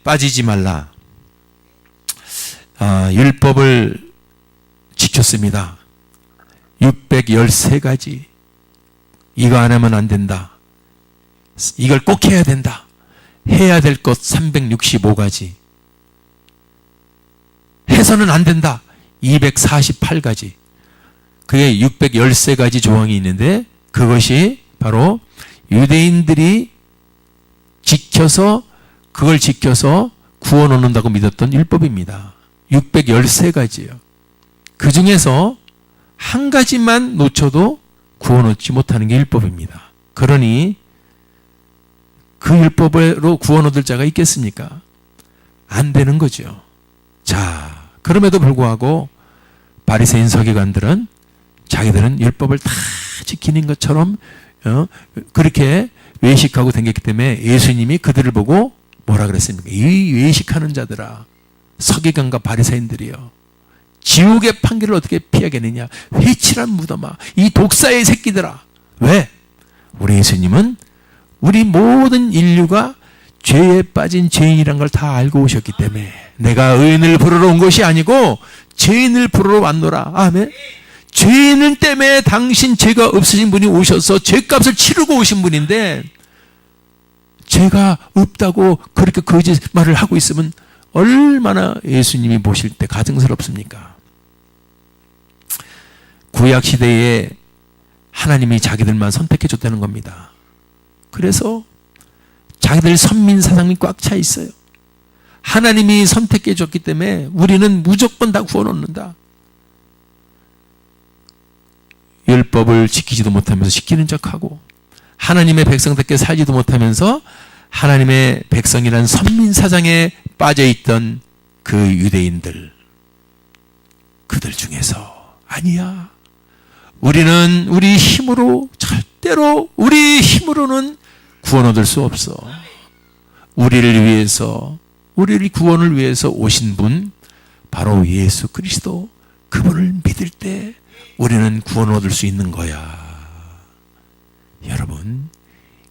빠지지 말라. 율법을 지켰습니다. 613가지. 이거 안 하면 안 된다. 이걸 꼭 해야 된다. 해야 될 것 365가지. 해서는 안 된다. 248가지. 그게 613가지 조항이 있는데 그것이 바로 유대인들이 그걸 지켜서 구원 얻는다고 믿었던 율법입니다. 613가지예요. 그 중에서 한 가지만 놓쳐도 구원 얻지 못하는 게 율법입니다. 그러니 그 율법으로 구원 얻을 자가 있겠습니까? 안 되는 거죠. 자, 그럼에도 불구하고 바리새인 서기관들은 자기들은 율법을 다 지키는 것처럼 그렇게 외식하고 다녔기 때문에 예수님이 그들을 보고 뭐라 그랬습니까? 이 외식하는 자들아, 서기관과 바리새인들이요, 지옥의 판결을 어떻게 피하겠느냐? 회칠한 무덤아, 이 독사의 새끼들아. 왜? 우리 예수님은 우리 모든 인류가 죄에 빠진 죄인이란 걸 다 알고 오셨기 때문에 내가 의인을 부르러 온 것이 아니고 죄인을 부르러 왔노라. 아멘. 죄인 때문에 당신 죄가 없으신 분이 오셔서 죄값을 치르고 오신 분인데 죄가 없다고 그렇게 거짓말을 하고 있으면 얼마나 예수님이 보실 때 가증스럽습니까? 구약시대에 하나님이 자기들만 선택해 줬다는 겁니다. 그래서 자기들 선민사상이 꽉 차 있어요. 하나님이 선택해 줬기 때문에 우리는 무조건 다 구원 얻는다. 율법을 지키지도 못하면서 지키는 척하고 하나님의 백성답게 살지도 못하면서 하나님의 백성이라는 선민사상에 빠져있던 그 유대인들, 그들 중에서 아니야, 우리는 우리 힘으로, 절대로 우리 힘으로는 구원 얻을 수 없어. 우리를 위해서, 우리를 구원을 위해서 오신 분 바로 예수 그리스도, 그분을 믿을 때 우리는 구원 얻을 수 있는 거야. 여러분,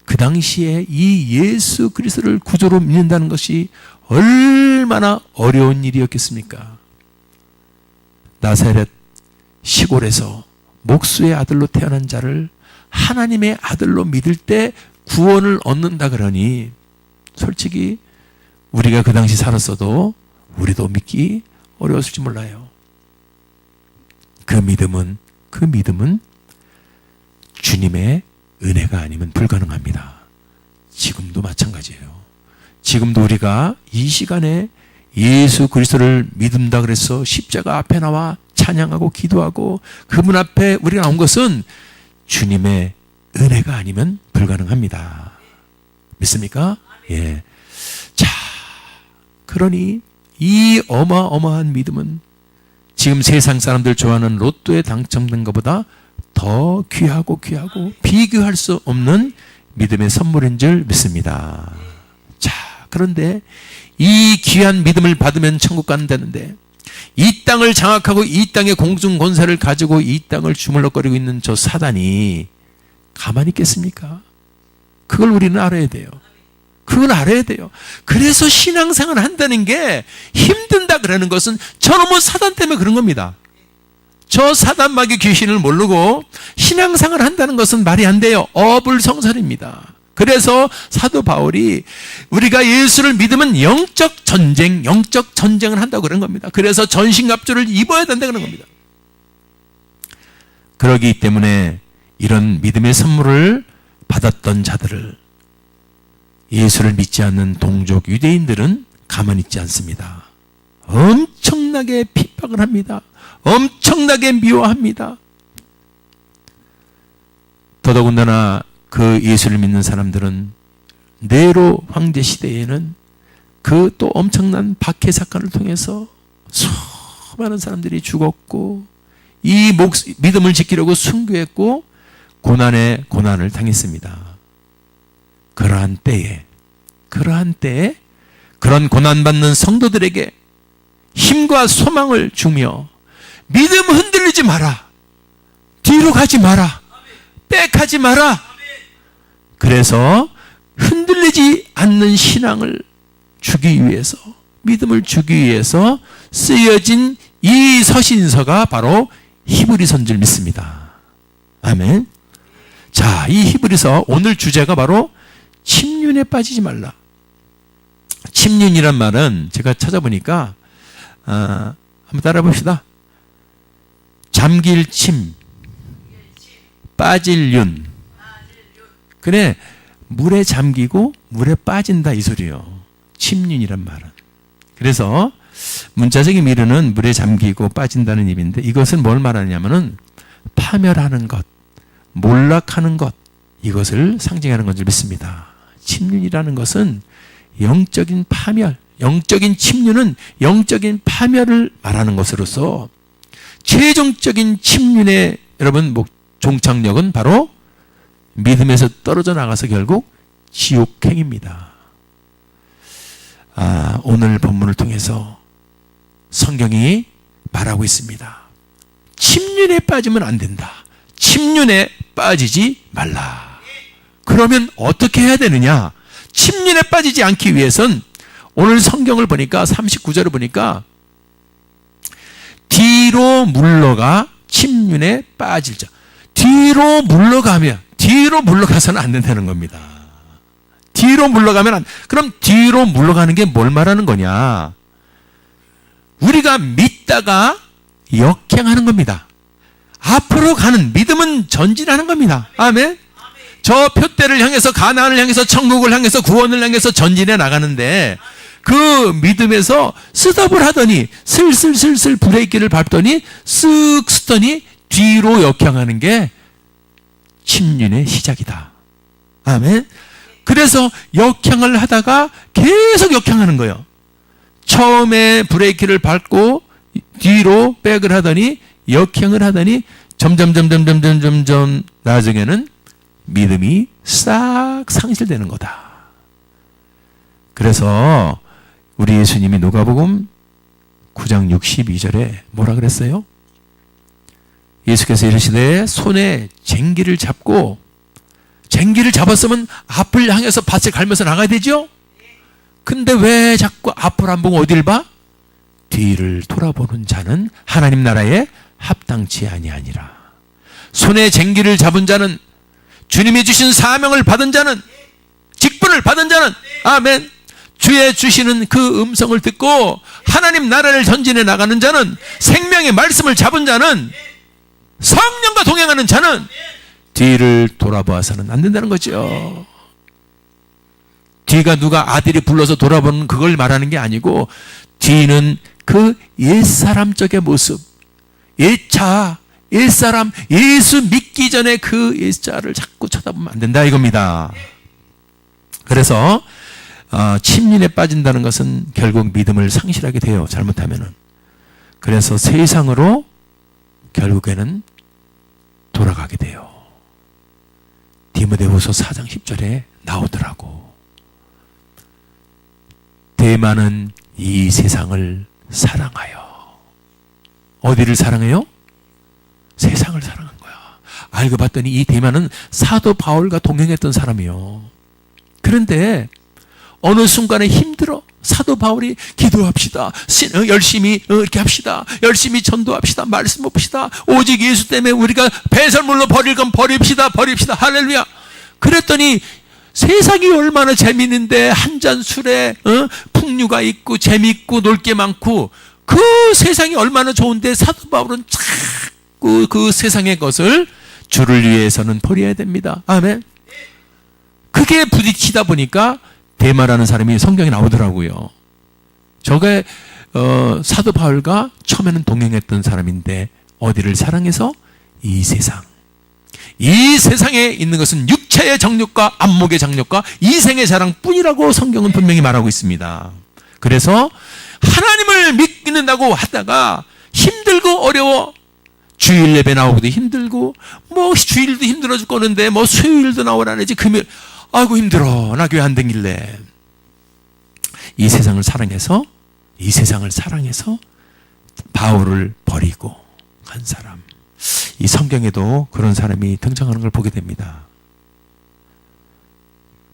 그 당시에 이 예수 그리스도를 구주로 믿는다는 것이 얼마나 어려운 일이었겠습니까? 나사렛 시골에서 목수의 아들로 태어난 자를 하나님의 아들로 믿을 때 구원을 얻는다 그러니 솔직히 우리가 그 당시 살았어도 우리도 믿기 어려웠을지 몰라요. 그 믿음은 주님의 은혜가 아니면 불가능합니다. 지금도 마찬가지예요. 지금도 우리가 이 시간에 예수 그리스도를 믿는다 그래서 십자가 앞에 나와 찬양하고 기도하고 그분 앞에 우리가 나온 것은 주님의 은혜가 아니면 불가능합니다. 믿습니까? 예. 자, 그러니 이 어마어마한 믿음은 지금 세상 사람들 좋아하는 로또에 당첨된 것보다 더 귀하고 비교할 수 없는 믿음의 선물인 줄 믿습니다. 자, 그런데 이 귀한 믿음을 받으면 천국 간다는데 이 땅을 장악하고 이 땅의 공중 권세를 가지고 이 땅을 주물럭거리고 있는 저 사단이 가만히 있겠습니까? 그걸 우리는 알아야 돼요. 그걸 알아야 돼요. 그래서 신앙생활을 한다는 게 힘든다 그러는 것은 저놈의 사단 때문에 그런 겁니다. 저 사단 마귀 귀신을 모르고 신앙생활을 한다는 것은 말이 안 돼요. 어불성설입니다. 그래서 사도 바울이 우리가 예수를 믿으면 영적 전쟁을 한다고 그런 겁니다. 그래서 전신갑주를 입어야 된다고 그런 겁니다. 그러기 때문에 이런 믿음의 선물을 받았던 자들을, 예수를 믿지 않는 동족 유대인들은 가만히 있지 않습니다. 엄청나게 핍박을 합니다. 엄청나게 미워합니다. 더더군다나 그 예수를 믿는 사람들은 네로 황제 시대에는 그 또 엄청난 박해 사건을 통해서 수많은 사람들이 죽었고 이 믿음을 지키려고 순교했고 고난에 고난을 당했습니다. 그러한 때에 그런 고난받는 성도들에게 힘과 소망을 주며 믿음 흔들리지 마라, 뒤로 가지 마라, 백하지 마라. 그래서 흔들리지 않는 신앙을 주기 위해서, 믿음을 주기 위해서 쓰여진 이 서신서가 바로 히브리서인 줄 믿습니다. 아멘. 자, 이 히브리서 오늘 주제가 바로 침륜에 빠지지 말라. 침륜이란 말은 제가 찾아보니까 한번 따라 봅시다. 잠길 침, 빠질 윤. 그래, 물에 잠기고 물에 빠진다 이 소리요. 침륜이란 말은. 그래서 문자적인 미르는 물에 잠기고 빠진다는 의미인데, 이것은 뭘 말하냐면은 파멸하는 것, 몰락하는 것, 이것을 상징하는 건 줄 믿습니다. 침륜이라는 것은 영적인 파멸, 영적인 침륜은 영적인 파멸을 말하는 것으로서 최종적인 침륜의 여러분 종착역은 바로 믿음에서 떨어져 나가서 결국 지옥행입니다. 오늘 본문을 통해서 성경이 말하고 있습니다. 침륜에 빠지면 안 된다. 침륜에 빠지지 말라. 그러면 어떻게 해야 되느냐? 침륜에 빠지지 않기 위해선 오늘 성경을 보니까 39절을 보니까 뒤로 물러가 침륜에 빠질 자. 뒤로 물러가서는 안 된다는 겁니다. 뒤로 물러가면 그럼 뒤로 물러가는 게 뭘 말하는 거냐? 우리가 믿다가 역행하는 겁니다. 앞으로 가는 믿음은 전진하는 겁니다. 아멘. 저 표대를 향해서, 가나안을 향해서, 천국을 향해서, 구원을 향해서 전진해 나가는데 그 믿음에서 스톱을 하더니 슬슬 브레이크를 밟더니 쓱 쓰더니 뒤로 역행하는 게 침륜의 시작이다. 아멘. 그래서 역행을 하다가 계속 역행하는 거예요. 처음에 브레이크를 밟고 뒤로 백을 하더니 역행을 하더니 점점 나중에는 믿음이 싹 상실되는 거다. 그래서 우리 예수님이 누가복음 9장 62절에 뭐라 그랬어요? 예수께서 이르시되 손에 쟁기를 잡고, 쟁기를 잡았으면 앞을 향해서 밭을 갈면서 나가야 되죠? 근데 왜 자꾸 앞을 안 보고 어딜 봐? 뒤를 돌아보는 자는 하나님 나라에 합당치 아니하니라. 손에 쟁기를 잡은 자는, 주님이 주신 사명을 받은 자는, 직분을 받은 자는, 아멘, 주의 주시는 그 음성을 듣고 하나님 나라를 전진해 나가는 자는, 생명의 말씀을 잡은 자는, 성령과 동행하는 자는 뒤를 돌아봐서는 안 된다는 거죠. 뒤가 누가 아들이 불러서 돌아보는 그걸 말하는 게 아니고, 뒤는 그 옛사람적의 모습, 옛자, 옛사람, 예수 믿기 전에 그 옛자를 자꾸 쳐다보면 안 된다 이겁니다. 그래서 침륜에 빠진다는 것은 결국 믿음을 상실하게 돼요, 잘못하면은. 그래서 세상으로 결국에는 돌아가게 돼요. 디모데후서 4장 10절에 나오더라고. 대만은 이 세상을 사랑하여. 어디를 사랑해요? 세상을 사랑한 거야. 알고 봤더니 이 대만은 사도 바울과 동행했던 사람이요. 그런데 어느 순간에 힘들어. 사도 바울이 기도합시다. 열심히 이렇게 합시다. 열심히 전도합시다. 말씀 봅시다. 오직 예수 때문에 우리가 배설물로 버릴 건 버립시다. 할렐루야. 그랬더니 세상이 얼마나 재미있는데 한 잔 술에 풍류가 있고 재미있고 놀 게 많고 그 세상이 얼마나 좋은데 사도 바울은 자꾸 그 세상의 것을 주를 위해서는 버려야 됩니다. 아멘. 그게 부딪히다 보니까 데마라는 사람이 성경에 나오더라고요. 저게 사도 바울과 처음에는 동행했던 사람인데 어디를 사랑해서? 이 세상. 이 세상에 있는 것은 육체의 정욕과 안목의 정욕과 이생의 자랑뿐이라고 성경은 분명히 말하고 있습니다. 그래서 하나님을 믿는다고 하다가 힘들고 어려워. 주일 예배 나오기도 힘들고 뭐 주일도 힘들어 죽겠는데 뭐 수요일도 나오라는지 금요일 아이고 힘들어 나 교회 안 다닐래. 이 세상을 사랑해서 바울을 버리고 간 사람. 이 성경에도 그런 사람이 등장하는 걸 보게 됩니다.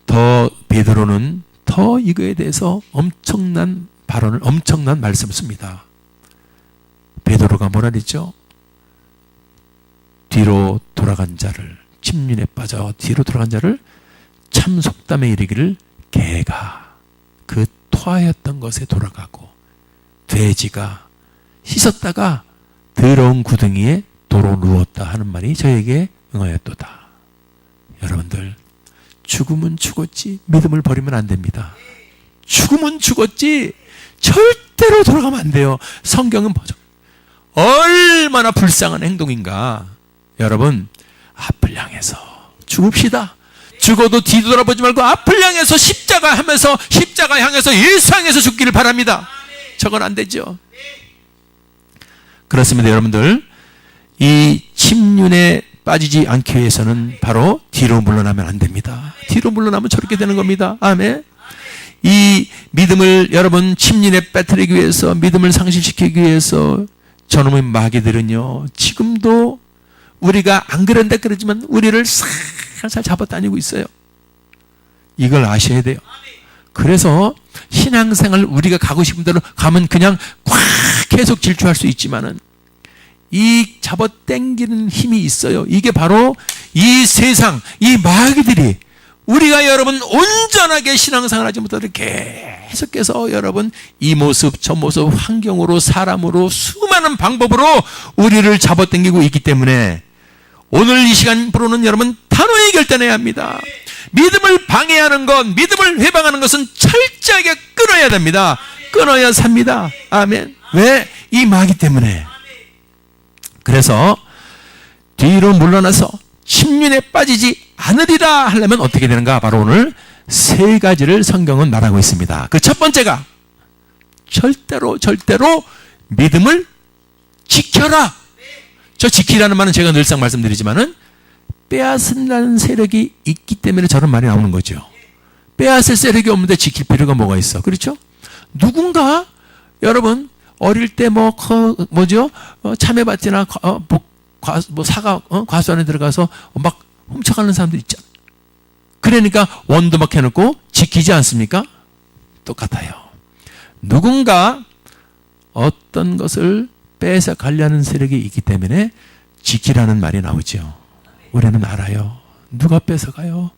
더 베드로는 더 이거에 대해서 엄청난 발언을, 엄청난 말씀을 씁니다. 베드로가 뭐라 그랬죠? 뒤로 돌아간 자를, 침륜에 빠져 뒤로 돌아간 자를 참 속담에 이르기를 개가 그 토하였던 것에 돌아가고 돼지가 씻었다가 더러운 구덩이에 도로 누웠다 하는 말이 저에게 응하였도다. 여러분들, 죽으면 죽었지 믿음을 버리면 안 됩니다. 죽으면 죽었지 절대로 돌아가면 안 돼요. 성경은 얼마나 불쌍한 행동인가. 여러분, 앞을 향해서 죽읍시다. 죽어도 뒤돌아보지 말고 앞을 향해서 십자가 하면서, 십자가 향해서 예수 향해서 죽기를 바랍니다. 저건 안 되죠. 그렇습니다. 여러분들, 이 침륜에 빠지지 않기 위해서는 바로 뒤로 물러나면 안 됩니다. 뒤로 물러나면 저렇게 되는 겁니다. 아멘. 이 믿음을 여러분 침륜에 빠뜨리기 위해서, 믿음을 상실시키기 위해서 저놈의 마귀들은요, 지금도 우리가 안 그런다 그러지만 우리를 살살 잡아다니고 있어요. 이걸 아셔야 돼요. 그래서 신앙생활 우리가 가고 싶은 대로 가면 그냥 꽉 계속 질주할 수 있지만은 이 잡아당기는 힘이 있어요. 이게 바로 이 세상, 이 마귀들이 우리가 여러분 온전하게 신앙생활 하지 못하도록 계속해서 여러분 이 모습 저 모습 환경으로 사람으로 수많은 방법으로 우리를 잡아당기고 있기 때문에 오늘 이 시간으로는 여러분 단호히 결단해야 합니다. 믿음을 방해하는 것, 믿음을 회방하는 것은 철저하게 끊어야 됩니다. 끊어야 삽니다. 아멘. 왜? 이 마귀 때문에. 그래서 뒤로 물러나서 침륜에 빠지지 않으리라 하려면 어떻게 되는가? 바로 오늘 세 가지를 성경은 말하고 있습니다. 그 첫 번째가 절대로 믿음을 지켜라. 저 지키라는 말은 제가 늘상 말씀드리지만은 빼앗으려는 세력이 있기 때문에 저런 말이 나오는 거죠. 빼앗을 세력이 없는데 지킬 필요가 뭐가 있어? 그렇죠? 누군가 여러분 어릴 때 참외밭이나 사과 과수 안에 들어가서 막 훔쳐가는 사람들 있잖아요. 그러니까 원도 막 해놓고 지키지 않습니까? 똑같아요. 누군가 어떤 것을 빼앗아 가려는 세력이 있기 때문에 지키라는 말이 나오죠. 우리는 알아요. 누가 뺏어가요?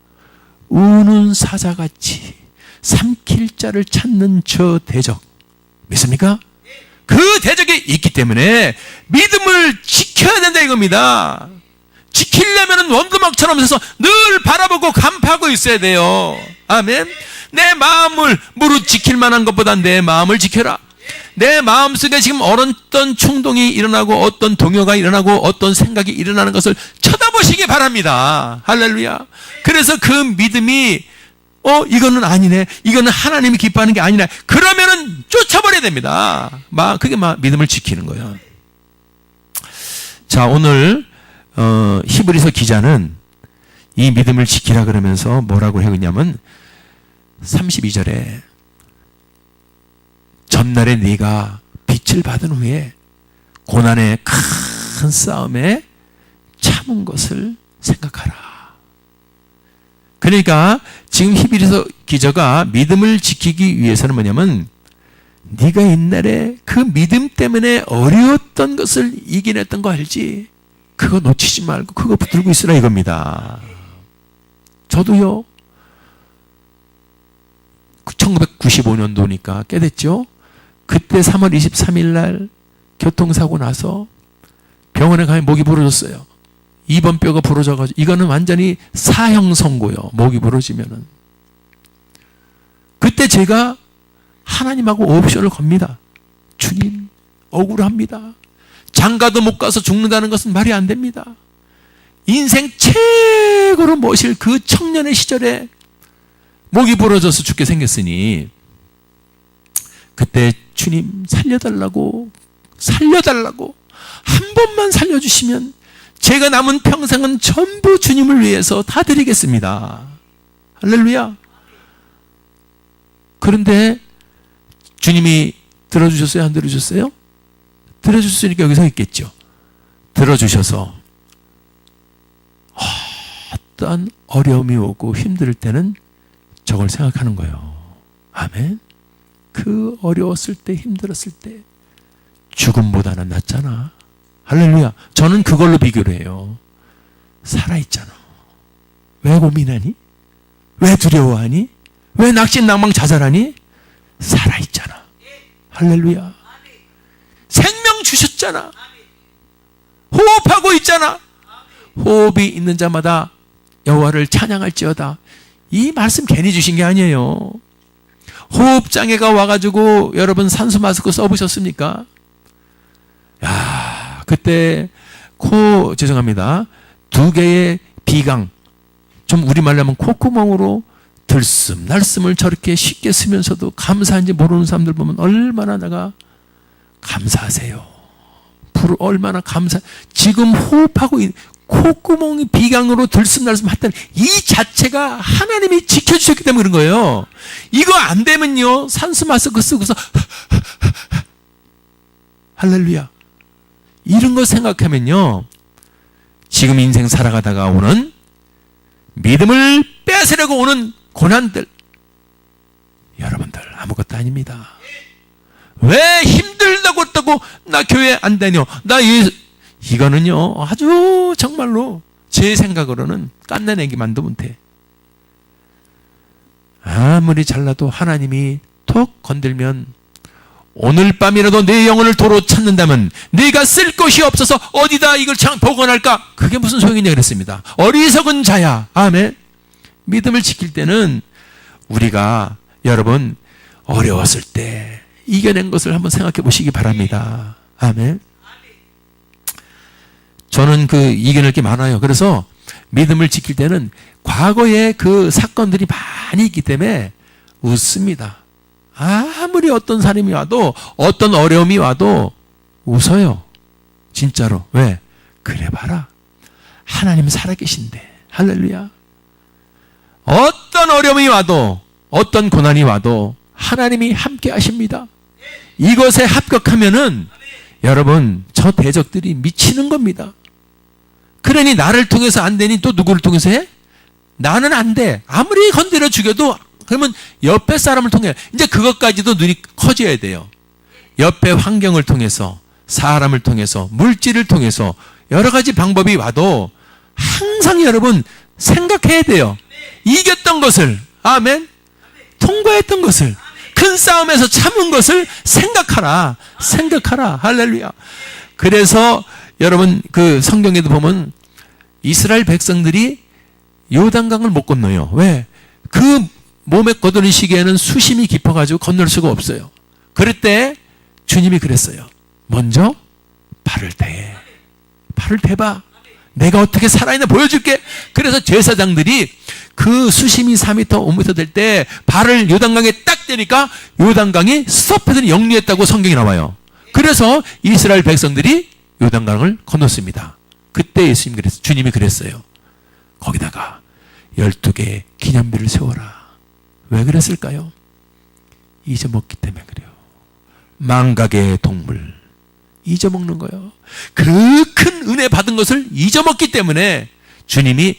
우는 사자같이 삼킬 자를 찾는 저 대적. 믿습니까? 그 대적이 있기 때문에 믿음을 지켜야 된다 이겁니다. 지키려면 원두막처럼 해서 늘 바라보고 간파하고 있어야 돼요. 아멘. 내 마음을 무릇 지킬 만한 것보다 내 마음을 지켜라. 내 마음속에 지금 어떤 충동이 일어나고 어떤 동요가 일어나고 어떤 생각이 일어나는 것을 쳐다보시기 바랍니다. 할렐루야. 그래서 그 믿음이 이거는 아니네, 이거는 하나님이 기뻐하는 게 아니네, 그러면은 쫓아버려야 됩니다. 그게 믿음을 지키는 거예요. 자, 오늘 히브리서 기자는 이 믿음을 지키라 그러면서 뭐라고 했냐면 32절에 전날에 네가 빛을 받은 후에 고난의 큰 싸움에 참은 것을 생각하라. 그러니까 지금 히브리서 기자가 믿음을 지키기 위해서는 뭐냐면 네가 옛날에 그 믿음 때문에 어려웠던 것을 이겨냈던 거 알지? 그거 놓치지 말고 그거 붙들고 있으라 이겁니다. 저도요, 1995년도니까 꽤 됐죠? 그때 3월 23일 날 교통사고 나서 병원에 가면 목이 부러졌어요. 2번 뼈가 부러져가지고, 이거는 완전히 사형 선고요. 목이 부러지면은. 그때 제가 하나님하고 옵션을 겁니다. 주님, 억울합니다. 장가도 못 가서 죽는다는 것은 말이 안 됩니다. 인생 최고로 모실 그 청년의 시절에 목이 부러져서 죽게 생겼으니 그때 주님 살려달라고 한 번만 살려주시면 제가 남은 평생은 전부 주님을 위해서 다 드리겠습니다. 할렐루야. 그런데 주님이 들어주셨어요? 안 들어주셨어요? 들어주셨으니까 여기 서 있겠죠. 들어주셔서 어떤 어려움이 오고 힘들 때는 저걸 생각하는 거예요. 아멘. 그 어려웠을 때, 힘들었을 때 죽음보다는 낫잖아. 할렐루야. 저는 그걸로 비교를 해요. 살아있잖아. 왜 고민하니? 왜 두려워하니? 왜 낙심낭망 자살하니? 살아있잖아. 할렐루야. 생명 주셨잖아. 호흡하고 있잖아. 호흡이 있는 자마다 여호와를 찬양할지어다. 이 말씀 괜히 주신 게 아니에요. 호흡장애가 와가지고 여러분 산소 마스크 써보셨습니까? 야, 그때 죄송합니다. 2개의 비강, 좀 우리말로 하면 콧구멍으로 들숨 날숨을 저렇게 쉽게 쓰면서도 감사한지 모르는 사람들 보면 얼마나 내가 감사하세요. 얼마나 지금 호흡하고 콧구멍이 비강으로 들숨 날숨 했다는 이 자체가 하나님이 지켜주셨기 때문에 그런 거예요. 이거 안 되면요, 산수 마스크 쓰고서 할렐루야, 이런 거 생각하면요, 지금 인생 살아가다가 오는 믿음을 뺏으려고 오는 고난들, 여러분들 아무것도 아닙니다. 왜 힘들다고 했다고 나 교회 안 다녀, 이거는요 아주 정말로 제 생각으로는 깐내내기만도 못해. 아무리 잘나도 하나님이 톡 건들면 오늘 밤이라도 내 영혼을 도로 찾는다면 네가 쓸 것이 없어서 어디다 이걸 보관할까? 그게 무슨 소용이냐 그랬습니다. 어리석은 자야. 아멘. 믿음을 지킬 때는 우리가 여러분 어려웠을 때 이겨낸 것을 한번 생각해 보시기 바랍니다. 아멘. 저는 이겨낼 게 많아요. 그래서 믿음을 지킬 때는 과거에 그 사건들이 많이 있기 때문에 웃습니다. 아무리 어떤 사람이 와도, 어떤 어려움이 와도 웃어요. 진짜로. 왜? 그래 봐라, 하나님 살아계신데. 할렐루야. 어떤 어려움이 와도, 어떤 고난이 와도 하나님이 함께 하십니다. 이것에 합격하면은 여러분 저 대적들이 미치는 겁니다. 그러니 나를 통해서 안 되니 또 누구를 통해서 해? 나는 안 돼. 아무리 건드려 죽여도 그러면 옆에 사람을 통해, 이제 그것까지도 눈이 커져야 돼요. 옆에 환경을 통해서, 사람을 통해서, 물질을 통해서 여러 가지 방법이 와도 항상 여러분 생각해야 돼요. 이겼던 것을, 아멘, 통과했던 것을, 큰 싸움에서 참은 것을 생각하라. 생각하라. 할렐루야. 그래서 여러분 성경에도 보면 이스라엘 백성들이 요단강을 못 건너요. 왜? 그 몸에 거두는 시기에는 수심이 깊어가지고 건널 수가 없어요. 그럴 때 주님이 그랬어요. 먼저 발을 대. 발을 대봐. 내가 어떻게 살아있나 보여줄게. 그래서 제사장들이 그 수심이 4m, 5m 될 때 발을 요단강에 딱 대니까 요단강이 스톱해서 영리했다고 성경이 나와요. 그래서 이스라엘 백성들이 요단강을 건넜습니다. 그때 주님이 그랬어요. 거기다가 12개의 기념비를 세워라. 왜 그랬을까요? 잊어먹기 때문에 그래요. 망각의 동물, 잊어먹는 거예요. 그 큰 은혜 받은 것을 잊어먹기 때문에 주님이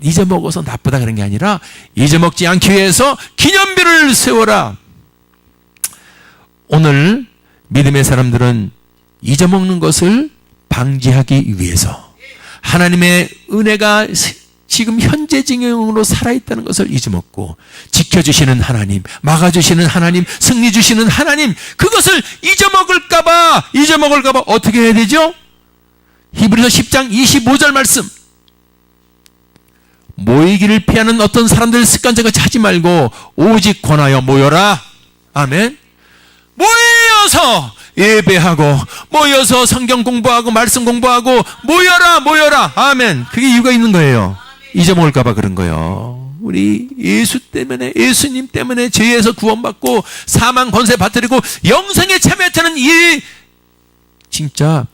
잊어먹어서 나쁘다 그런 게 아니라 잊어먹지 않기 위해서 기념비를 세워라. 오늘 믿음의 사람들은 잊어먹는 것을 방지하기 위해서 하나님의 은혜가 지금 현재 진행으로 살아있다는 것을 잊어먹고 지켜주시는 하나님, 막아주시는 하나님, 승리 주시는 하나님, 그것을 잊어먹을까봐 어떻게 해야 되죠? 히브리서 10장 25절 말씀, 모이기를 피하는 어떤 사람들 습관적으로 하지 말고 오직 권하여 모여라. 아멘. 모여서 예배하고, 모여서 성경 공부하고, 말씀 공부하고, 모여라. 아멘. 그게 이유가 있는 거예요. 잊어먹을까봐 그런 거예요. 우리 예수님 때문에 죄에서 구원받고 사망 권세 받들이고 영생에 참여하는 이 진짜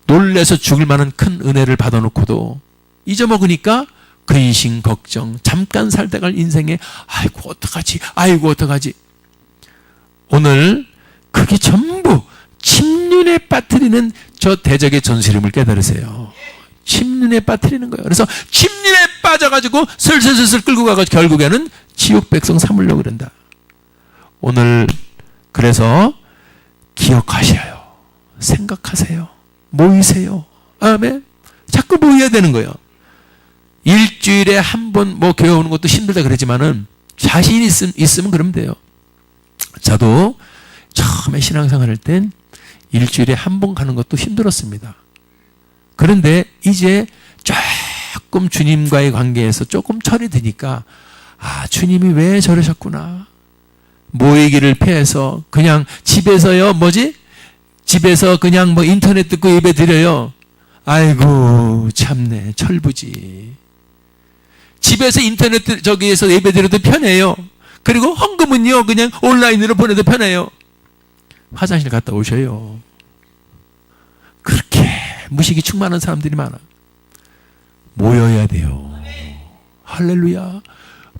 놀래서 죽을 만한 큰 은혜를 받아놓고도 잊어먹으니까 근심 걱정, 잠깐 살다갈 인생에 아이고 어떡하지. 오늘 그게 전부 침륜에 빠뜨리는 저 대적의 전술임을 깨달으세요. 침륜에 빠뜨리는 거예요. 그래서 침륜에 빠져가지고 슬슬 끌고 가가지고 결국에는 지옥 백성 삼으려고 그런다. 오늘 그래서 기억하셔요. 생각하세요. 모이세요. 아멘. 자꾸 모여야 되는 거예요. 일주일에 한 번 뭐 교회 오는 것도 힘들다 그러지만은 자신 있으면 그러면 돼요. 저도 처음에 신앙생활 할 땐 일주일에 한 번 가는 것도 힘들었습니다. 그런데 이제 조금 주님과의 관계에서 조금 철이 드니까 아, 주님이 왜 저러셨구나. 모이기를 피해서 그냥 집에서요, 집에서 그냥 뭐 인터넷 듣고 예배 드려요. 아이고, 참네, 철부지. 집에서 인터넷 저기에서 예배 드려도 편해요. 그리고 헌금은요, 그냥 온라인으로 보내도 편해요. 화장실 갔다 오셔요. 그렇게 무식이 충만한 사람들이 많아. 모여야 돼요. 할렐루야.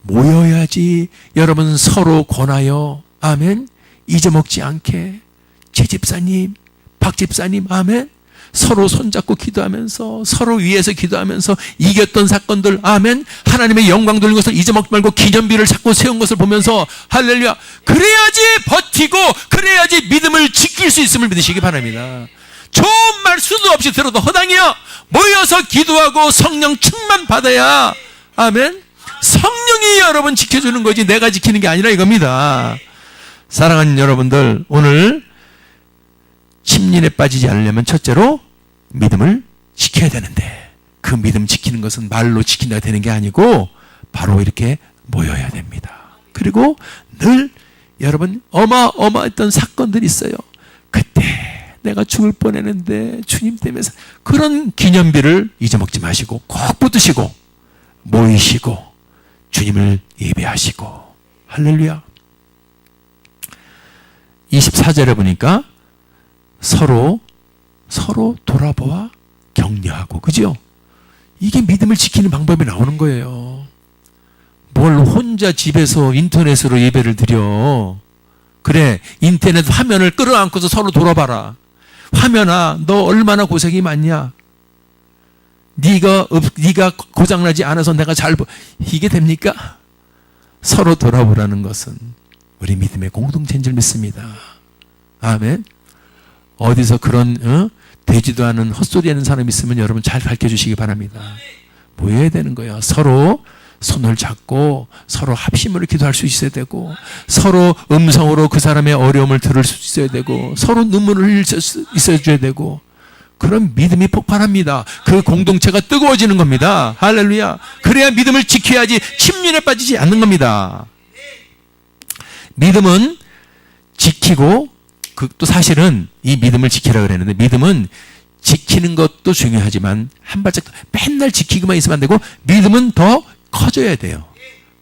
모여야지. 여러분 서로 권하여, 아멘, 잊어먹지 않게. 최 집사님, 박 집사님, 아멘, 서로 손잡고 기도하면서, 서로 위해서 기도하면서 이겼던 사건들, 아멘, 하나님의 영광 돌린 것을 잊어먹지 말고 기념비를 찾고 세운 것을 보면서, 할렐루야, 그래야지 버티고 그래야지 믿음을 지킬 수 있음을 믿으시기 바랍니다. 좋은 말 수도 없이 들어도 허당이요. 모여서 기도하고 성령 충만 받아야, 아멘, 성령이 여러분 지켜주는 거지 내가 지키는 게 아니라 이겁니다. 사랑하는 여러분들, 오늘 침륜에 빠지지 않으려면 첫째로 믿음을 지켜야 되는데, 그 믿음 지키는 것은 말로 지킨다가 되는 게 아니고 바로 이렇게 모여야 됩니다. 그리고 늘 여러분 어마어마했던 사건들이 있어요. 그때 내가 죽을 뻔했는데 주님 때문에, 그런 기념비를 잊어먹지 마시고 꼭 붙드시고 모이시고 주님을 예배하시고. 할렐루야. 24절에 보니까 서로 돌아보아 격려하고, 그죠? 이게 믿음을 지키는 방법이 나오는 거예요. 뭘 혼자 집에서 인터넷으로 예배를 드려. 그래, 인터넷 화면을 끌어안고서 서로 돌아봐라. 화면아, 너 얼마나 고생이 많냐? 네가 고장나지 않아서 내가 이게 됩니까? 서로 돌아보라는 것은 우리 믿음의 공동체인 줄 믿습니다. 아멘. 어디서 그런 되지도 않은 헛소리 하는 사람이 있으면 여러분 잘 가르쳐주시기 바랍니다. 모여야 되는 거예요. 서로 손을 잡고 서로 합심으로 기도할 수 있어야 되고, 서로 음성으로 그 사람의 어려움을 들을 수 있어야 되고, 서로 눈물을 흘릴 수 있어야 되고, 그런 믿음이 폭발합니다. 그 공동체가 뜨거워지는 겁니다. 할렐루야. 그래야 믿음을 지켜야지 침륜에 빠지지 않는 겁니다. 믿음은 지키고, 또 사실은 이 믿음을 지키라 그랬는데, 믿음은 지키는 것도 중요하지만 한 발짝 맨날 지키기만 있으면 안 되고, 믿음은 더 커져야 돼요.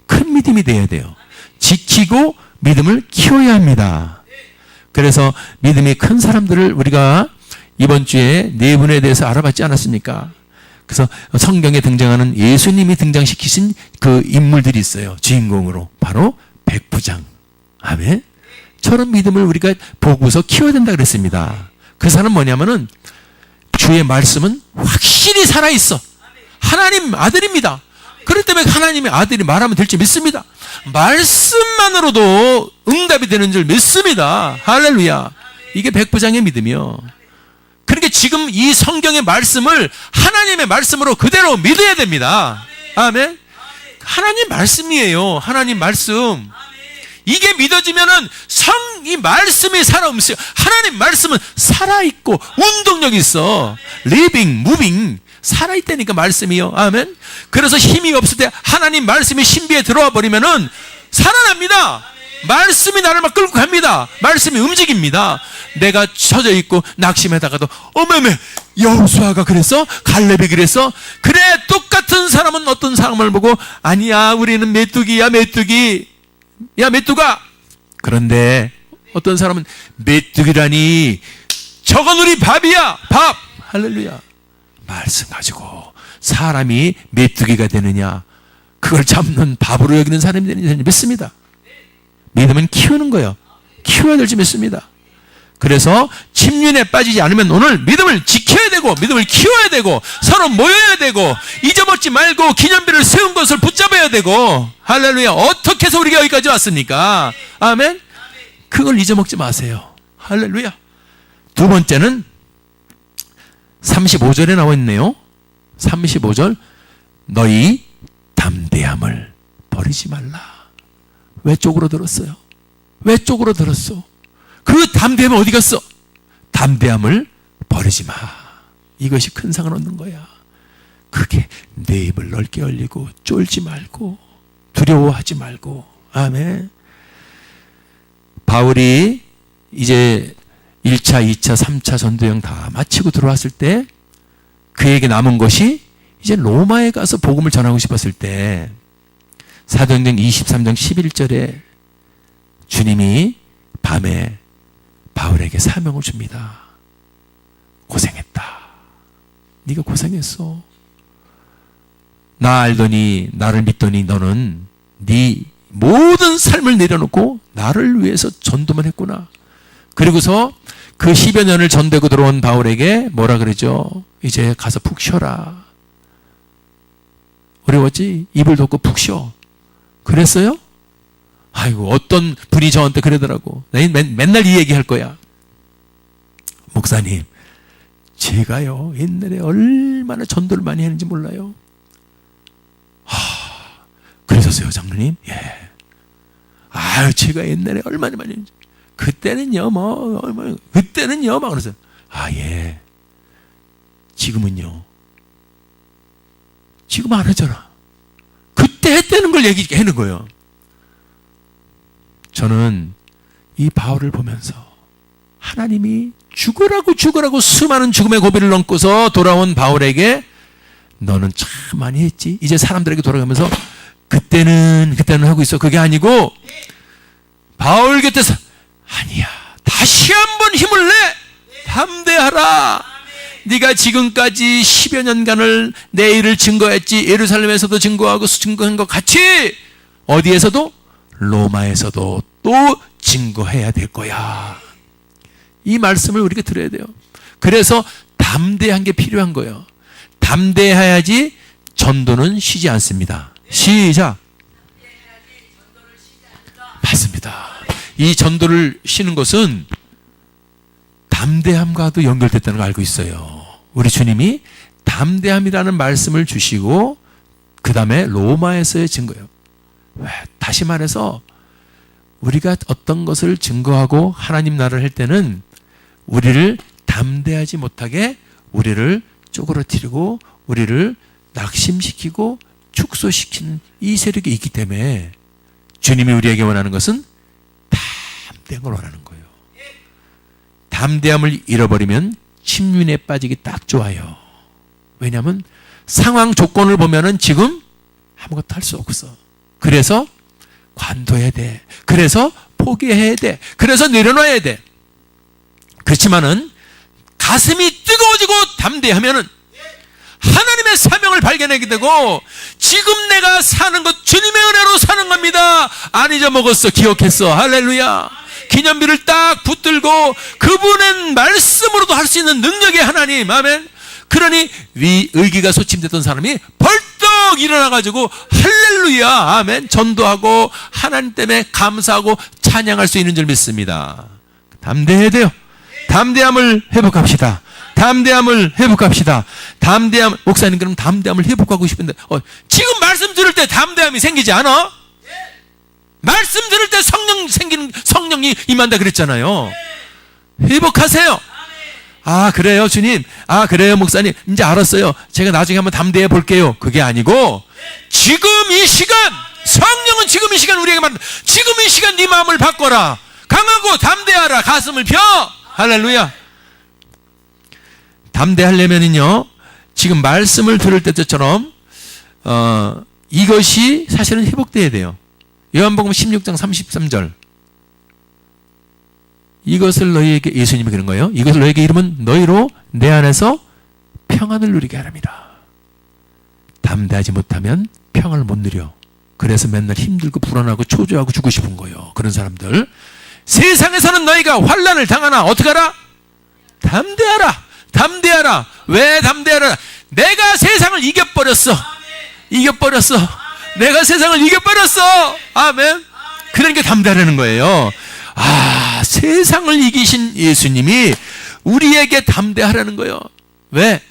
큰 믿음이 돼야 돼요. 지키고 믿음을 키워야 합니다. 그래서 믿음이 큰 사람들을 우리가 이번 주에 네 분에 대해서 알아봤지 않았습니까? 그래서 성경에 등장하는 예수님이 등장시키신 그 인물들이 있어요. 주인공으로. 바로 백부장. 아멘. 저런 믿음을 우리가 보고서 키워야 된다 그랬습니다. 그 사람은 뭐냐면은 주의 말씀은 확실히 살아있어. 하나님 아들입니다. 그렇기 때문에 하나님의 아들이 말하면 될 줄 믿습니다. 말씀만으로도 응답이 되는 줄 믿습니다. 할렐루야. 이게 백부장의 믿음이요. 그러니까 지금 이 성경의 말씀을 하나님의 말씀으로 그대로 믿어야 됩니다. 아멘. 하나님 말씀이에요. 하나님 말씀. 이게 믿어지면은 이 말씀이 살아있어요. 하나님 말씀은 살아있고 운동력이 있어. living, moving. 살아있다니까 말씀이요. 아멘. 그래서 힘이 없을 때 하나님 말씀이 신비에 들어와 버리면은 살아납니다. 말씀이 나를 막 끌고 갑니다. 말씀이 움직입니다. 내가 처져 있고 낙심하다가도 어메메, 여호수아가 그랬어? 갈렙이 그랬어? 그래, 똑같은 사람은 어떤 사람을 보고 아니야, 우리는 메뚜기야, 메뚜기. 야, 메뚜가. 그런데 어떤 사람은 메뚜기라니, 저건 우리 밥이야, 밥. 할렐루야. 말씀 가지고 사람이 메뚜기가 되느냐, 그걸 잡는 밥으로 여기는 사람이 되느냐 믿습니다. 믿음은 키우는 거예요. 키워야 될 줄 믿습니다. 그래서 침륜에 빠지지 않으면 오늘 믿음을 지켜야 되고, 믿음을 키워야 되고, 서로 모여야 되고, 잊어먹지 말고 기념비를 세운 것을 붙잡아야 되고. 할렐루야. 어떻게 해서 우리가 여기까지 왔습니까? 아멘. 그걸 잊어먹지 마세요. 할렐루야. 두 번째는 35절에 나와 있네요. 35절, 너희 담대함을 버리지 말라. 왜 쪼그러들었어요? 왜 쪼그러들었어? 그 담대함은 어디 갔어? 담대함을 버리지 마. 이것이 큰 상을 얻는 거야. 그게 내 입을 넓게 열리고 쫄지 말고 두려워하지 말고. 아멘. 바울이 이제 1차, 2차, 3차 전도여행 다 마치고 들어왔을 때 그에게 남은 것이 이제 로마에 가서 복음을 전하고 싶었을 때 사도행전 23장 11절에 주님이 밤에 바울에게 사명을 줍니다. 고생했다. 네가 고생했어. 나 알더니 나를 믿더니 너는 네 모든 삶을 내려놓고 나를 위해서 전도만 했구나. 그리고서 그 10여 년을 전되고 들어온 바울에게 뭐라 그러죠? 이제 가서 푹 쉬어라. 어려웠지? 입을 덮고 푹 쉬어. 그랬어요? 아이고, 어떤 분이 저한테 그러더라고. 맨날 이 얘기 할 거야. 목사님, 제가요 옛날에 얼마나 전도를 많이 했는지 몰라요. 그러셨어요, 장로님? 예. 아유, 제가 옛날에 얼마나 많이 했는지. 그때는요, 그때는요, 막 그러세요. 아, 예. 지금은요. 지금 안 하잖아. 그때 했다는 걸 얘기하는 거예요. 저는 이 바울을 보면서 하나님이 죽으라고 수많은 죽음의 고비를 넘고서 돌아온 바울에게 너는 참 많이 했지. 이제 사람들에게 돌아가면서 그때는 하고 있어. 그게 아니고 바울 곁에서 아니야. 다시 한번 힘을 내. 담대하라. 네가 지금까지 10여 년간을 내 일을 증거했지. 예루살렘에서도 증거한 것 같이 어디에서도 로마에서도 또 증거해야 될 거야. 이 말씀을 우리가 들어야 돼요. 그래서 담대한 게 필요한 거예요. 담대해야지 전도는 쉬지 않습니다. 시작. 맞습니다. 이 전도를 쉬는 것은 담대함과도 연결됐다는 걸 알고 있어요. 우리 주님이 담대함이라는 말씀을 주시고 그 다음에 로마에서의 증거예요. 다시 말해서 우리가 어떤 것을 증거하고 하나님 나라를 할 때는 우리를 담대하지 못하게 우리를 쪼그러뜨리고 우리를 낙심시키고 축소시키는 이 세력이 있기 때문에 주님이 우리에게 원하는 것은 담대함을 원하는 거예요. 담대함을 잃어버리면 침륜에 빠지기 딱 좋아요. 왜냐하면 상황 조건을 보면은 지금 아무것도 할 수 없어. 그래서 관둬야 돼. 그래서 포기해야 돼. 그래서 내려놔야 돼. 그렇지만은 가슴이 뜨거워지고 담대하면은 하나님의 사명을 발견하게 되고 지금 내가 사는 것 주님의 은혜로 사는 겁니다. 안 잊어먹었어. 기억했어. 할렐루야. 기념비를 딱 붙들고 그분의 말씀으로도 할 수 있는 능력의 하나님. 아멘. 그러니 의기가 소침됐던 사람이 벌떡 일어나가지고 할렐루야. 아멘. 전도하고 하나님 때문에 감사하고 찬양할 수 있는 줄 믿습니다. 담대해야 돼요. 담대함을 회복합시다. 담대함을 회복합시다. 담대함, 목사님 그럼 담대함을 회복하고 싶은데 지금 말씀 들을 때 담대함이 생기지 않아? 말씀 들을 때 성령이 임한다 그랬잖아요. 회복하세요. 아 그래요 주님. 아 그래요 목사님. 이제 알았어요. 제가 나중에 한번 담대해 볼게요. 그게 아니고 지금 이 시간 성령은 지금 이 시간 우리에게 말한다. 지금 이 시간 네 마음을 바꿔라. 강하고 담대하라. 가슴을 펴. 할렐루야. 담대하려면은요 지금 말씀을 들을 때처럼 이것이 사실은 회복돼야 돼요. 요한복음 16장 33절 이것을 너희에게 예수님이 그런 거예요. 이것을 너희에게 이루면 너희로 내 안에서 평안을 누리게 하랍니다. 담대하지 못하면 평안을 못 누려. 그래서 맨날 힘들고 불안하고 초조하고 죽고 싶은 거예요. 그런 사람들 세상에서는 너희가 환난을 당하나 어떻게 하라? 담대하라. 담대하라. 왜 담대하라? 내가 세상을 이겨버렸어. 내가 세상을 이겨버렸어. 아멘. 그러니까 담대하라는 거예요. 아 세상을 이기신 예수님이 우리에게 담대하라는 거예요. 왜?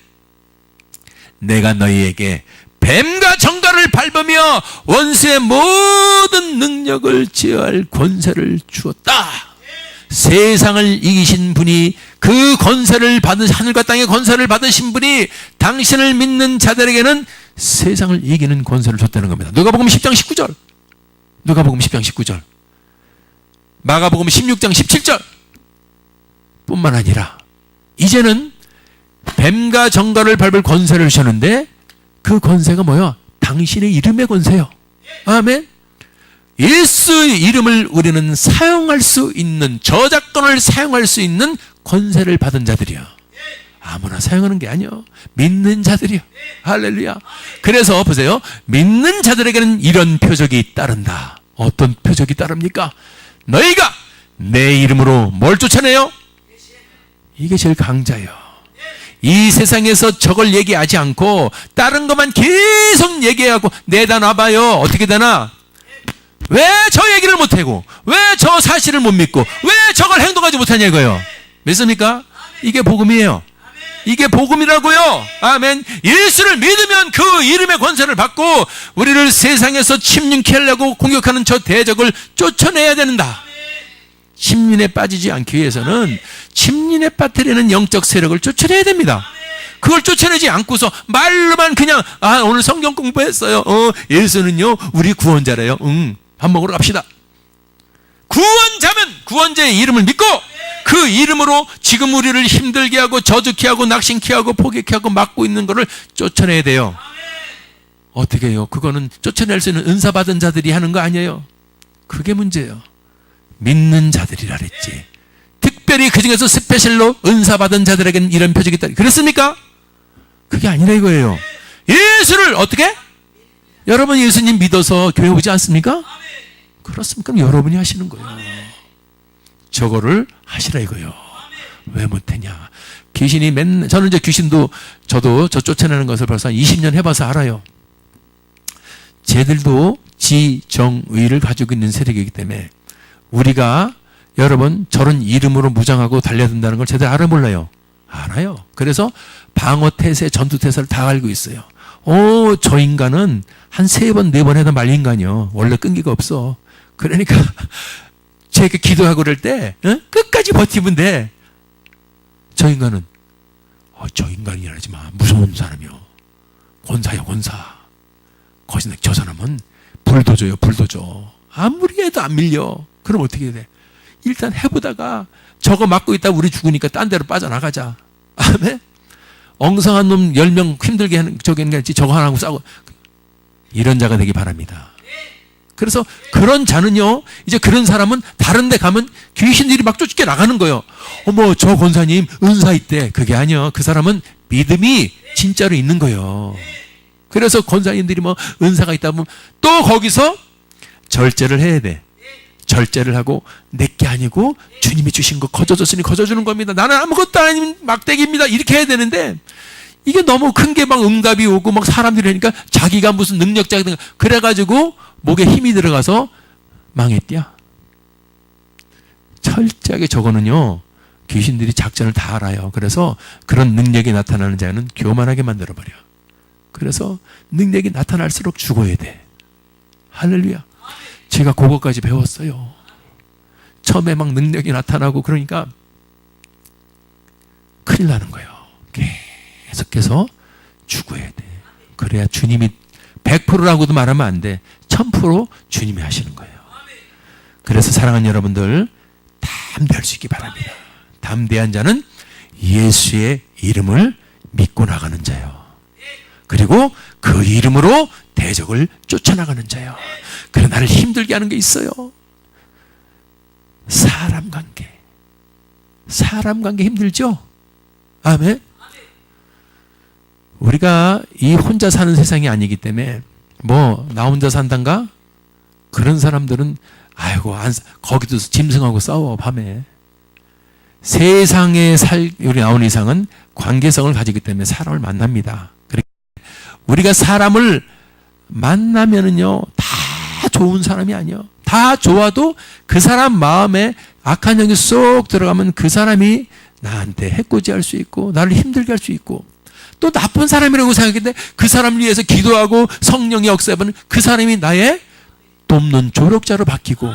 내가 너희에게 뱀과 정갈을 밟으며 원수의 모든 능력을 제어할 권세를 주었다. 세상을 이기신 분이, 그 권세를 받은, 하늘과 땅의 권세를 받으신 분이 당신을 믿는 자들에게는 세상을 이기는 권세를 줬다는 겁니다. 누가복음 10장 19절, 누가복음 10장 19절, 마가복음 16장 17절 뿐만 아니라 이제는 뱀과 정갈을 밟을 권세를 주셨는데, 그 권세가 뭐야? 당신의 이름의 권세요. 아멘. 예수의 이름을 우리는 사용할 수 있는, 저작권을 사용할 수 있는 권세를 받은 자들이야. 아무나 사용하는 게 아니요, 믿는 자들이요. 할렐루야. 그래서 보세요, 믿는 자들에게는 이런 표적이 따른다. 어떤 표적이 따릅니까? 너희가 내 이름으로 뭘 쫓아내요? 이게 제일 강자예요. 이 세상에서 저걸 얘기하지 않고 다른 것만 계속 얘기하고 내다 놔봐요. 어떻게 되나? 왜 저 얘기를 못하고, 왜 저 사실을 못 믿고, 왜 저걸 행동하지 못하냐 이거요. 믿습니까? 이게 복음이에요. 이게 복음이라고요. 아멘. 예수를 믿으면 그 이름의 권세를 받고 우리를 세상에서 침륜케 하려고 공격하는 저 대적을 쫓아내야 된다. 침륜에 빠지지 않기 위해서는 침륜에 빠뜨리는 영적 세력을 쫓아내야 됩니다. 그걸 쫓아내지 않고서 말로만 그냥 오늘 성경 공부했어요. 예수는요 우리 구원자래요. 밥 먹으러 갑시다. 구원자면 구원자의 이름을 믿고 그 이름으로 지금 우리를 힘들게 하고 저주케 하고 낙심케 하고 포기케 하고 막고 있는 것을 쫓아내야 돼요. 어떻게 해요? 그거는 쫓아낼 수 있는 은사 받은 자들이 하는 거 아니에요. 그게 문제예요. 믿는 자들이라 그랬지. 특별히 그 중에서 스페셜로 은사 받은 자들에게는 이런 표적이 있다. 그렇습니까? 그게 아니라 이거예요. 예수를 어떻게? 여러분 예수님 믿어서 교회 오지 않습니까? 그렇습니까? 그럼 여러분이 하시는 거예요. 저거를 하시라 이거예요. 왜 못했냐? 귀신이 맨날, 저는 이제 귀신도 저도 저 쫓아내는 것을 벌써 한 20년 해봐서 알아요. 쟤들도 지정의를 가지고 있는 세력이기 때문에 우리가 여러분 저런 이름으로 무장하고 달려든다는 걸 제대로 알아 몰라요? 알아요. 그래서 방어태세, 전투태세를 다 알고 있어요. 저 인간은 한 3번, 4번 해도 말린 인간이요. 원래 끈기가 없어. 그러니까 제가 기도하고 그럴 때 끝까지 버티면 돼. 저 인간은 저 인간이라지만 무서운 사람이요. 권사요, 권사. 거기서 저 사람은 불도저요, 불도저. 아무리 해도 안 밀려. 그럼 어떻게 돼? 일단 해보다가 저거 맞고 있다 우리 죽으니까 딴 데로 빠져나가자. 아멘? 엉성한 놈 10명 힘들게 하는 저기 저거 하나 하고 싸고, 이런 자가 되기 바랍니다. 그래서 그런 자는요, 이제 그런 사람은 다른 데 가면 귀신들이 막 쫓게 나가는 거예요. 어머 저 권사님 은사 있대. 그게 아니요. 그 사람은 믿음이 진짜로 있는 거예요. 그래서 권사님들이 뭐 은사가 있다 보면 또 거기서 절제를 해야 돼. 절제를 하고 내게 아니고 주님이 주신 거 거저줬으니 거저주는 겁니다. 나는 아무것도 아닌 막대기입니다. 이렇게 해야 되는데 이게 너무 큰 게 막 응답이 오고 막 사람들이 하니까 자기가 무슨 능력자가 그래가지고 목에 힘이 들어가서 망했디야. 철저하게 저거는요 귀신들이 작전을 다 알아요. 그래서 그런 능력이 나타나는 자는 교만하게 만들어버려. 그래서 능력이 나타날수록 죽어야 돼. 할렐루야. 제가 그거까지 배웠어요. 처음에 막 능력이 나타나고 그러니까 큰일 나는 거예요. 계속해서 죽어야 돼. 그래야 주님이 100%라고도 말하면 안 돼. 1000% 주님이 하시는 거예요. 그래서 사랑하는 여러분들 담대할 수 있기 바랍니다. 담대한 자는 예수의 이름을 믿고 나가는 자요. 그리고 그 이름으로 대적을 쫓아나가는 자요. 그래 나를 힘들게 하는 게 있어요. 사람 관계. 사람 관계 힘들죠? 아멘. 우리가 이 혼자 사는 세상이 아니기 때문에 뭐 나 혼자 산단가? 그런 사람들은 아이고 거기도 짐승하고 싸워 밤에. 세상에 우리 나온 이상은 관계성을 가지기 때문에 사람을 만납니다. 우리가 사람을 만나면은요 다 좋은 사람이 아니요. 다 좋아도 그 사람 마음에 악한 영이 쏙 들어가면 그 사람이 나한테 해코지할 수 있고 나를 힘들게 할 수 있고, 또 나쁜 사람이라고 생각했는데 그 사람을 위해서 기도하고 성령이 역사하면 그 사람이 나의 돕는 조력자로 바뀌고,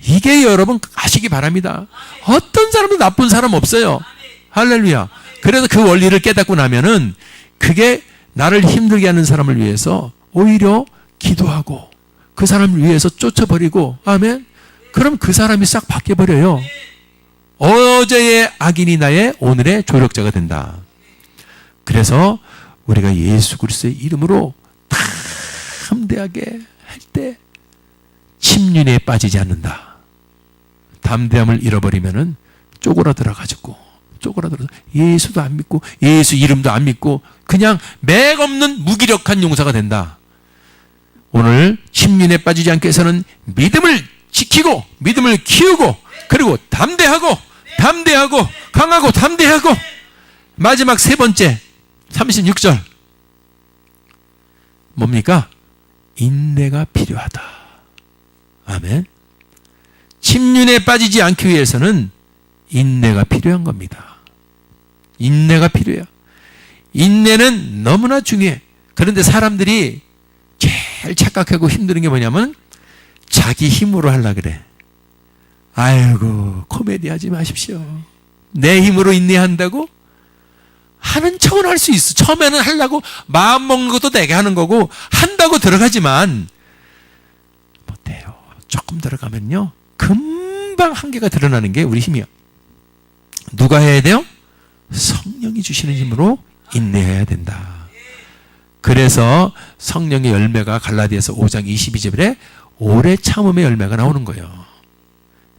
이게 여러분 아시기 바랍니다. 어떤 사람도 나쁜 사람 없어요. 할렐루야. 그래서 그 원리를 깨닫고 나면은 그게 나를 힘들게 하는 사람을 위해서 오히려 기도하고 그 사람을 위해서 쫓아버리고, 아멘. 그럼 그 사람이 싹 바뀌어버려요. 어제의 악인이 나의 오늘의 조력자가 된다. 그래서 우리가 예수 그리스도의 이름으로 담대하게 할 때 침륜에 빠지지 않는다. 담대함을 잃어버리면은 쪼그라들어가지고 예수도 안 믿고 예수 이름도 안 믿고 그냥 맥 없는 무기력한 용사가 된다. 오늘 침륜에 빠지지 않게 해서는 믿음을 지키고 믿음을 키우고, 그리고 담대하고 강하고 담대하고, 마지막 세 번째 36절 뭡니까? 인내가 필요하다. 아멘. 침륜에 빠지지 않기 위해서는 인내가 필요한 겁니다. 인내가 필요해요. 인내는 너무나 중요해. 그런데 사람들이 제일 착각하고 힘드는 게 뭐냐면 자기 힘으로 하려고 그래. 아이고, 코미디 하지 마십시오. 내 힘으로 인내한다고? 하는 척은 할 수 있어. 처음에는 하려고 마음 먹는 것도 내가 하는 거고, 한다고 들어가지만 못해요. 조금 들어가면요 금방 한계가 드러나는 게 우리 힘이야. 누가 해야 돼요? 성령이 주시는 힘으로 인내해야 된다. 그래서 성령의 열매가 갈라디아서 5장 22절에 오래 참음의 열매가 나오는 거예요.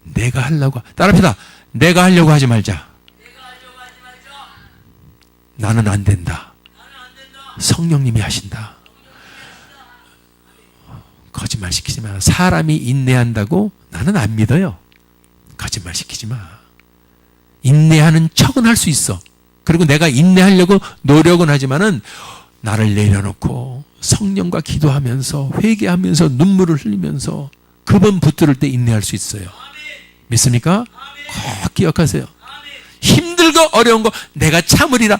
내가 하려고, 따라합시다. 내가 하려고 하지 말자. 나는 안 된다. 성령님이 하신다. 거짓말 시키지 마. 사람이 인내한다고 나는 안 믿어요. 거짓말 시키지 마. 인내하는 척은 할 수 있어. 그리고 내가 인내하려고 노력은 하지만은 나를 내려놓고 성령과 기도하면서 회개하면서 눈물을 흘리면서 그분 붙들을 때 인내할 수 있어요. 믿습니까? 꼭 기억하세요. 힘들고 어려운 거 내가 참으리라.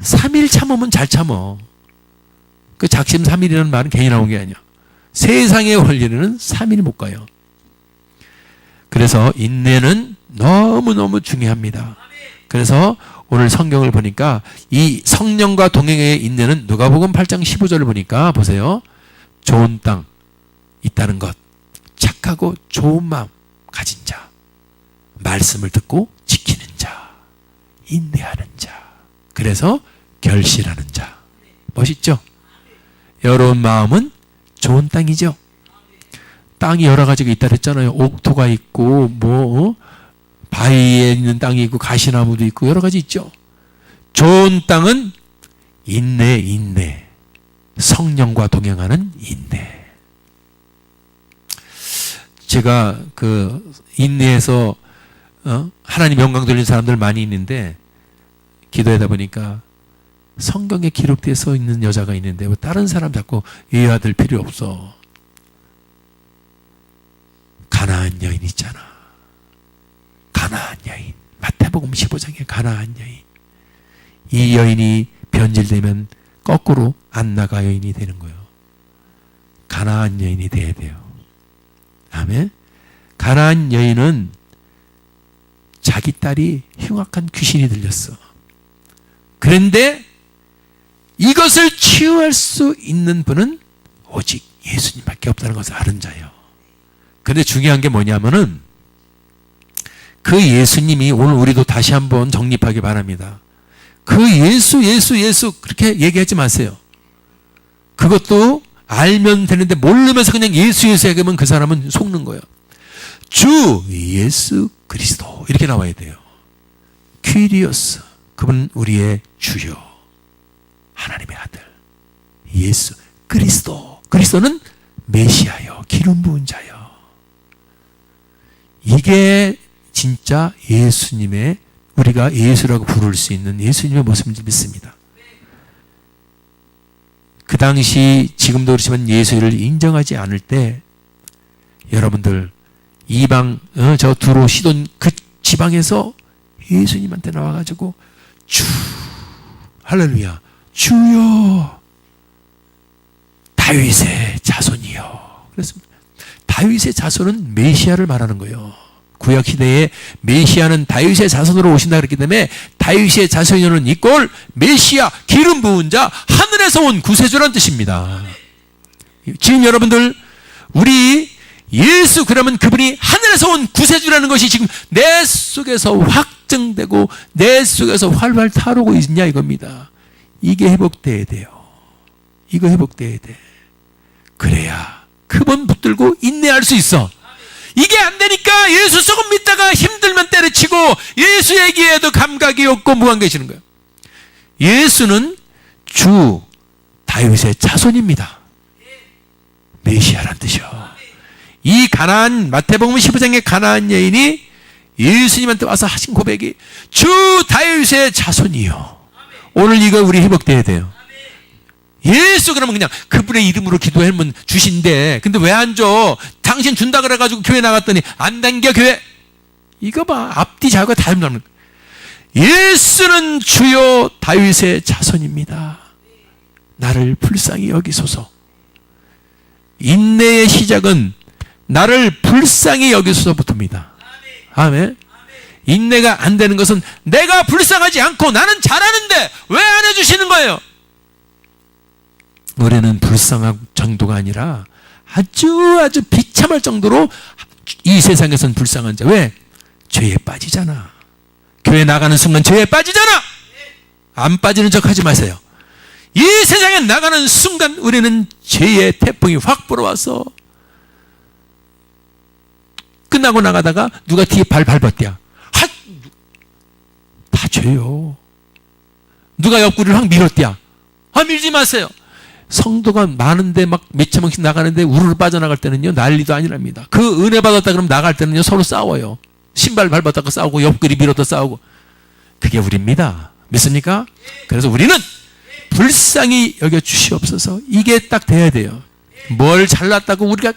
3일 참으면 잘 참어. 그 작심 3일이라는 말은 괜히 나온 게 아니야. 세상의 원리는 3일 못 가요. 그래서 인내는 너무너무 중요합니다. 그래서 오늘 성경을 보니까 이 성령과 동행의 인내는 누가복음 8장 15절을 보니까 보세요. 좋은 땅 있다는 것, 착하고 좋은 마음 가진 자, 말씀을 듣고 지키는 자, 인내하는 자, 그래서 결실하는 자. 멋있죠? 여러분 마음은 좋은 땅이죠. 땅이 여러 가지가 있다 그랬잖아요. 옥토가 있고 바위에 있는 땅이 있고 가시나무도 있고 여러 가지 있죠. 좋은 땅은 인내. 성령과 동행하는 인내. 제가 그 인내에서 하나님 영광 돌리는 사람들 많이 있는데, 기도하다 보니까 성경에 기록되어 서 있는 여자가 있는데 뭐 다른 사람 자꾸 이해받을 필요 없어. 가나안 여인 있잖아. 가나안 여인. 마태복음 15장에 가나안 여인. 이 여인이 변질되면 거꾸로 안나가 여인이 되는 거예요. 가나안 여인이 돼야 돼요. 아멘. 가나안 여인은 자기 딸이 흉악한 귀신이 들렸어. 그런데 이것을 치유할 수 있는 분은 오직 예수님밖에 없다는 것을 아는 자예요. 그런데 중요한 게 뭐냐면은 그 예수님이, 오늘 우리도 다시 한번 정립하기 바랍니다. 그 예수 그렇게 얘기하지 마세요. 그것도 알면 되는데 모르면서 그냥 예수 얘기하면 그 사람은 속는 거예요. 주 예수 그리스도 이렇게 나와야 돼요. 퀴리오스, 그분은 우리의 주요, 하나님의 아들 예수 그리스도. 그리스도는 메시아요, 기름 부은 자요. 이게 진짜 예수님의, 우리가 예수라고 부를 수 있는 예수님의 모습인지 믿습니다. 그 당시, 지금도 그렇지만 예수를 인정하지 않을 때 여러분들 이방 저 두로 시돈 그 지방에서 예수님한테 나와가지고 주 할렐루야 주여 다윗의 자손이요 그랬습니다. 다윗의 자손은 메시아를 말하는 거예요. 구약 시대에 메시아는 다윗의 자손으로 오신다 그랬기 때문에 다윗의 자손이는 이꼴 메시아 기름 부은 자 하늘에서 온 구세주란 뜻입니다. 지금 여러분들 우리 예수 그러면 그분이 하늘에서 온 구세주라는 것이 지금 내 속에서 확증되고 내 속에서 활활 타오르고 있냐 이겁니다. 이게 회복돼야 돼요. 이거 회복돼야 돼. 그래야 그분 붙들고 인내할 수 있어. 이게 안 되니까 예수 조금 믿다가 힘들면 때려치고 예수 얘기에도 감각이 없고 무관계시는 거예요. 예수는 주 다윗의 자손입니다. 메시아란 뜻이요. 이 가나안 마태복음 15장의 가나안 여인이 예수님한테 와서 하신 고백이 주 다윗의 자손이요. 오늘 이거 우리 회복돼야 돼요. 예수 그러면 그냥 그분의 이름으로 기도하면 주신대. 근데 왜 안 줘? 당신 준다 그래가지고 교회 나갔더니 안 당겨 교회. 이거 봐. 앞뒤 자유가 다 없는 거예요. 예수는 주요 다윗의 자손입니다. 나를 불쌍히 여기소서. 인내의 시작은 나를 불쌍히 여기소서부터입니다. 아멘. 인내가 안 되는 것은 내가 불쌍하지 않고 나는 잘하는데 왜 안 해주시는 거예요? 우리는 불쌍한 정도가 아니라 아주 비참할 정도로 이 세상에선 불쌍한 자. 왜? 죄에 빠지잖아. 교회 나가는 순간 죄에 빠지잖아. 안 빠지는 척 하지 마세요. 이 세상에 나가는 순간 우리는 죄의 태풍이 확 불어와서 끝나고 나가다가 누가 뒤에 발 밟았대야. 다 죄요. 누가 옆구리를 확 밀었대야. 밀지 마세요. 성도가 많은데 막 몇천 명씩 나가는데 우르르 빠져나갈 때는요 난리도 아니랍니다. 그 은혜 받았다 그러면 나갈 때는요 서로 싸워요. 신발 밟았다가 싸우고 옆구리 밀었다 싸우고. 그게 우리입니다. 믿습니까? 그래서 우리는 불쌍히 여겨 주시옵소서. 이게 딱 돼야 돼요. 뭘 잘났다고 우리가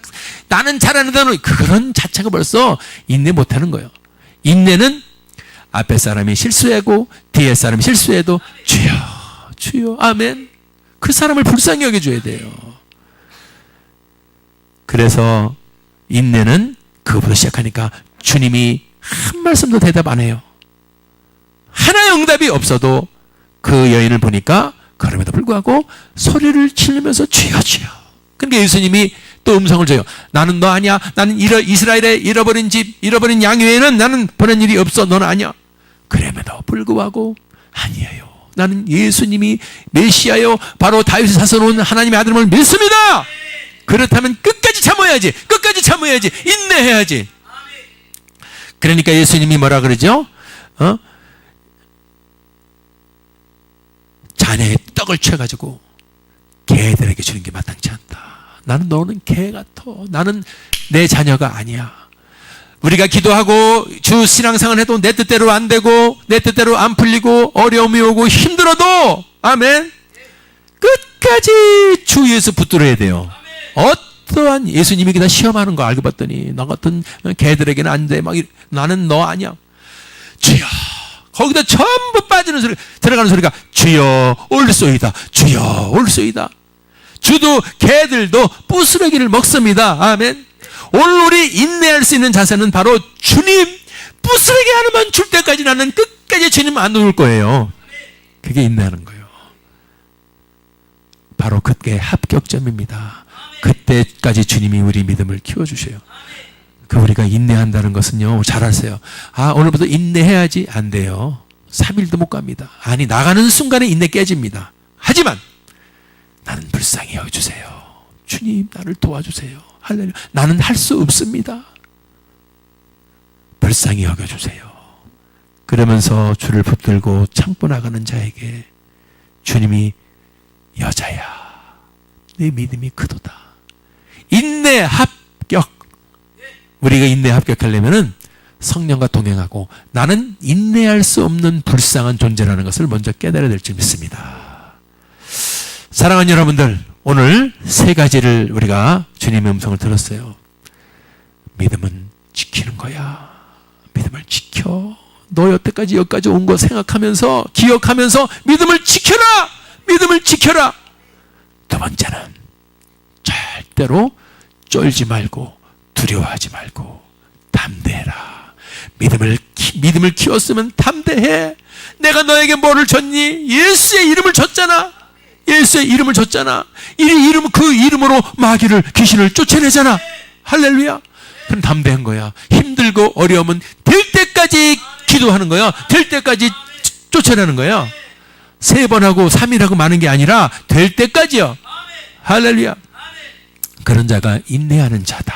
나는 잘하는다는 그런 자체가 벌써 인내 못하는 거예요. 인내는 앞에 사람이 실수하고 뒤에 사람이 실수해도 주여 주여 아멘. 그 사람을 불쌍히 여겨줘야 돼요. 그래서 인내는 그것부터 시작하니까 주님이 한 말씀도 대답 안 해요. 하나의 응답이 없어도 그 여인을 보니까 그럼에도 불구하고 소리를 지르면서 주여 주여. 그러니까 예수님이 또 음성을 줘요. 나는 너 아니야. 나는 이스라엘의 잃어버린 집 잃어버린 양 외에는 나는 보낸 일이 없어. 너는 아니야. 그럼에도 불구하고 아니에요. 나는 예수님이 메시아요 바로 다윗의 자손 온 하나님의 아들임을 믿습니다. 그렇다면 끝까지 참아야지. 끝까지 참아야지. 인내해야지. 그러니까 예수님이 뭐라 그러죠? 자네의 떡을 쳐가지고 개들에게 주는 게 마땅치 않다. 나는 너는 개 같아. 나는 내 자녀가 아니야. 우리가 기도하고 주 신앙생활 해도 내 뜻대로 안 되고 내 뜻대로 안 풀리고 어려움이 오고 힘들어도 아멘 끝까지 주 예수 붙들어야 돼요. 어떠한 예수님이 그냥 시험하는 거 알고 봤더니 너 같은 개들에게는 안 돼. 막 나는 너 아니야. 주여. 거기다 전부 빠지는 소리 들어가는 소리가 주여 올소이다. 주여 올소이다. 주도 개들도 부스러기를 먹습니다. 아멘. 오늘 우리 인내할 수 있는 자세는 바로 주님 부스러기 하나만 줄 때까지 나는 끝까지 주님 안 놓을 거예요. 그게 인내하는 거예요. 바로 그게 합격점입니다. 그때까지 주님이 우리 믿음을 키워주셔요. 그 우리가 인내한다는 것은요 잘하세요. 오늘부터 인내해야지. 안 돼요. 3일도 못 갑니다. 아니 나가는 순간에 인내 깨집니다. 하지만 나는 불쌍히 여겨주세요. 주님 나를 도와주세요. 할렐루야. 나는 할 수 없습니다. 불쌍히 여겨주세요. 그러면서 주를 붙들고 참고 나가는 자에게 주님이 여자야 내 믿음이 크도다. 인내 합격. 우리가 인내 합격하려면은 성령과 동행하고 나는 인내할 수 없는 불쌍한 존재라는 것을 먼저 깨달아야 될 줄 믿습니다. 사랑하는 여러분들, 오늘 세 가지를 우리가 주님의 음성을 들었어요. 믿음은 지키는 거야. 믿음을 지켜. 너 여태까지 온 거 생각하면서, 기억하면서 믿음을 지켜라! 믿음을 지켜라! 두 번째는 절대로 쫄지 말고 두려워하지 말고 담대해라. 믿음을 키웠으면 담대해. 내가 너에게 뭐를 줬니? 예수의 이름을 줬잖아. 예수의 이름을 줬잖아. 그 이름으로 마귀를, 귀신을 쫓아내잖아. 할렐루야. 그럼 담대한 거야. 힘들고 어려움은 될 때까지 기도하는 거야. 될 때까지 쫓아내는 거야. 3번 하고 3일 하고 많은 게 아니라 될 때까지요. 할렐루야. 그런 자가 인내하는 자다.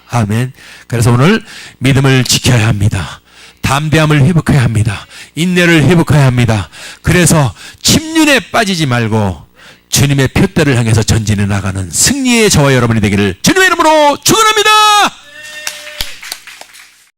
아멘. 그래서 오늘 믿음을 지켜야 합니다. 담대함을 회복해야 합니다. 인내를 회복해야 합니다. 그래서 침륜에 빠지지 말고 주님의 표대를 향해서 전진해 나가는 승리의 저와 여러분이 되기를 주님의 이름으로 축원합니다.